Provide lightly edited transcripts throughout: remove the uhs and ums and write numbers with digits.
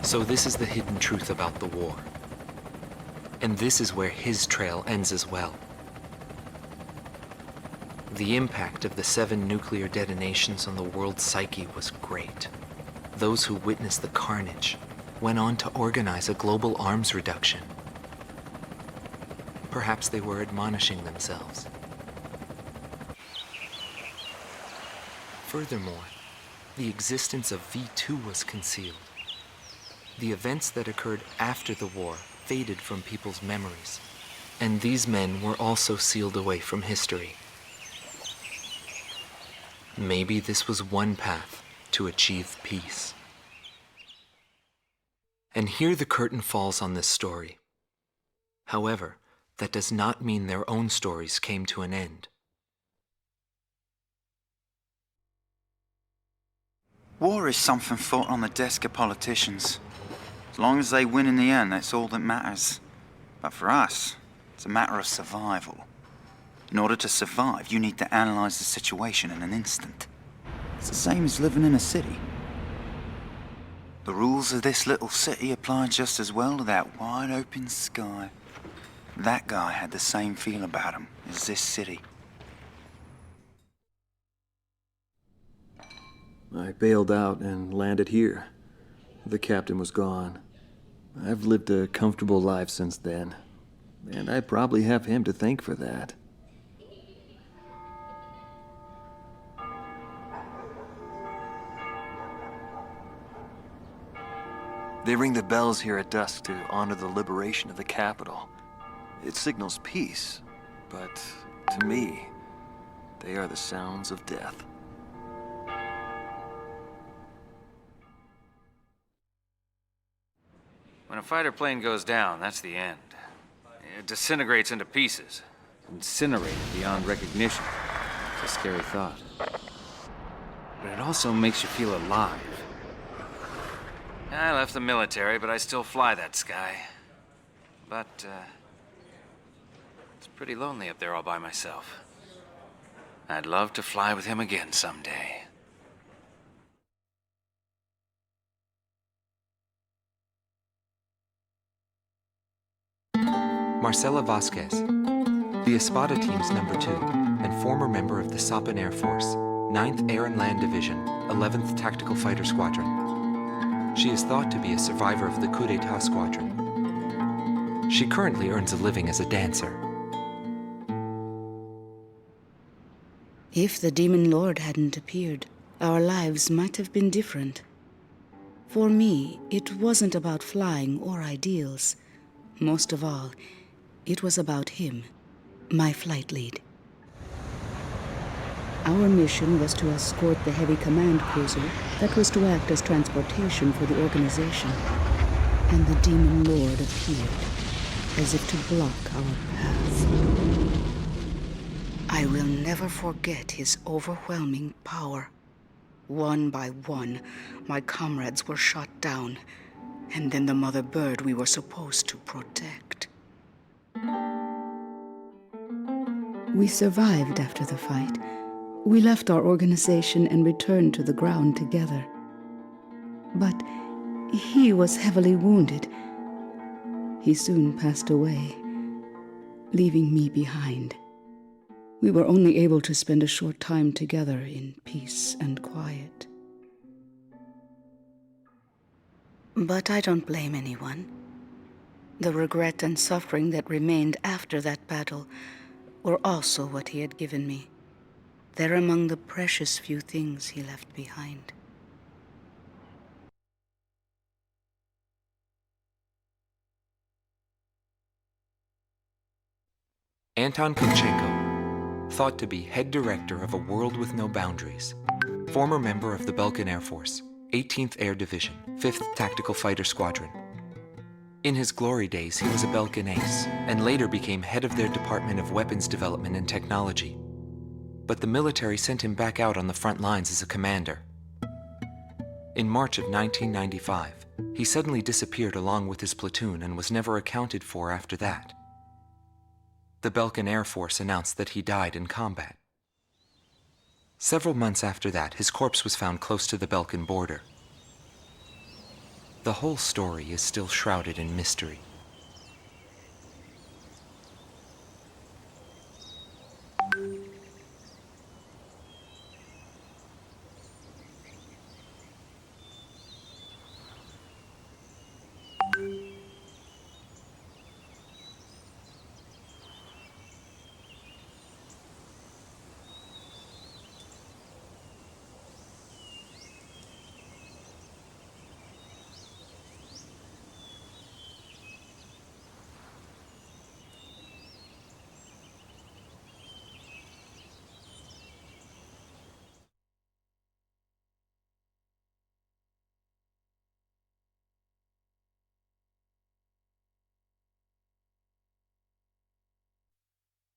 So this is the hidden truth about the war. And this is where his trail ends as well. The impact of the 7 nuclear detonations on the world's psyche was great. Those who witnessed the carnage went on to organize a global arms reduction. Perhaps they were admonishing themselves. Furthermore, the existence of V2 was concealed. The events that occurred after the war faded from people's memories, and these men were also sealed away from history. Maybe this was one path to achieve peace. And here the curtain falls on this story. However, that does not mean their own stories came to an end. War is something fought on the desk of politicians. As long as they win in the end, that's all that matters. But for us, it's a matter of survival. In order to survive, you need to analyze the situation in an instant. It's the same as living in a city. The rules of this little city apply just as well to that wide open sky. That guy had the same feel about him as this city. I bailed out and landed here. The captain was gone. I've lived a comfortable life since then, and I probably have him to thank for that. They ring the bells here at dusk to honor the liberation of the capital. It signals peace, but to me, they are the sounds of death. When a fighter plane goes down, that's the end. It disintegrates into pieces. Incinerated beyond recognition. It's a scary thought. But it also makes you feel alive. I left the military, but I still fly that sky. But, it's pretty lonely up there all by myself. I'd love to fly with him again someday. Marcela Vasquez, the Espada team's #2 and former member of the Sapan Air Force, 9th Air and Land Division, 11th Tactical Fighter Squadron. She is thought to be a survivor of the Coup d'etat squadron. She currently earns a living as a dancer. If the Demon Lord hadn't appeared, our lives might have been different. For me, it wasn't about flying or ideals. Most of all, it was about him, my flight lead. Our mission was to escort the heavy command cruiser that was to act as transportation for the organization. And the Demon Lord appeared, as if to block our path. I will never forget his overwhelming power. One by one, my comrades were shot down, and then the mother bird we were supposed to protect. We survived after the fight. We left our organization and returned to the ground together. But he was heavily wounded. He soon passed away, leaving me behind. We were only able to spend a short time together in peace and quiet. But I don't blame anyone. The regret and suffering that remained after that battle were also what he had given me. They're among the precious few things he left behind. Anton Kunchenko, thought to be head director of A World with No Boundaries, former member of the Balkan Air Force, 18th Air Division, 5th Tactical Fighter Squadron. In his glory days, he was a Balkan ace, and later became head of their Department of Weapons Development and Technology. But the military sent him back out on the front lines as a commander. In March of 1995, he suddenly disappeared along with his platoon and was never accounted for after that. The Balkan Air Force announced that he died in combat. Several months after that, his corpse was found close to the Balkan border. The whole story is still shrouded in mystery.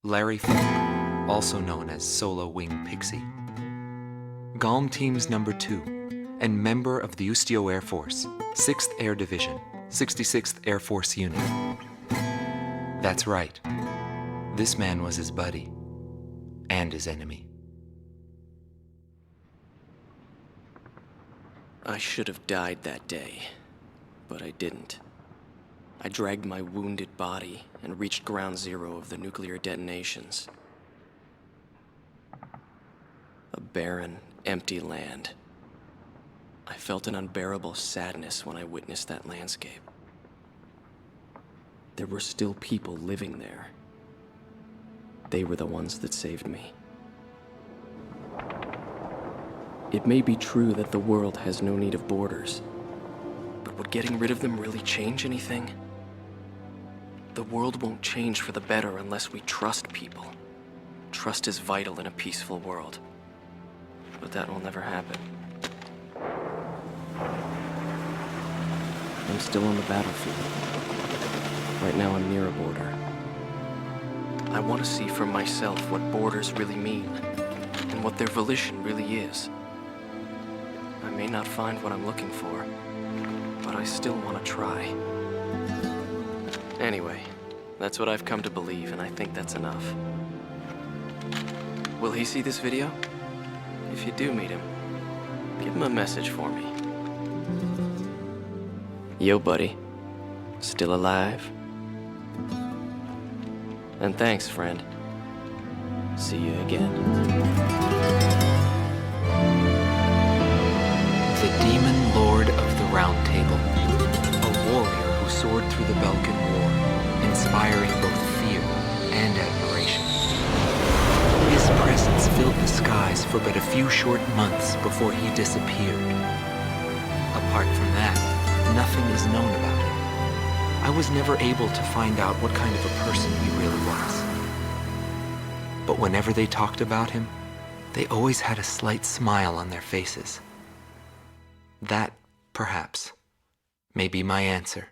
Larry Falk, also known as Solo Wing Pixie. GALM Team's number 2, and member of the Ustio Air Force, 6th Air Division, 66th Air Force Unit. That's right. This man was his buddy, and his enemy. I should have died that day, but I didn't. I dragged my wounded body and reached ground zero of the nuclear detonations. A barren, empty land. I felt an unbearable sadness when I witnessed that landscape. There were still people living there. They were the ones that saved me. It may be true that the world has no need of borders, but would getting rid of them really change anything? The world won't change for the better unless we trust people. Trust is vital in a peaceful world. But that will never happen. I'm still on the battlefield. Right now I'm near a border. I want to see for myself what borders really mean, and what their volition really is. I may not find what I'm looking for, but I still want to try. Anyway, that's what I've come to believe, and I think that's enough. Will he see this video? If you do meet him, give him a message for me. Yo, buddy. Still alive? And thanks, friend. See you again. The Demon Lord of the Round Table. A warrior who soared through the Balkan War, inspiring both fear and admiration. His presence filled the skies for but a few short months before he disappeared. Apart from that, nothing is known about him. I was never able to find out what kind of a person he really was. But whenever they talked about him, they always had a slight smile on their faces. That, perhaps, may be my answer.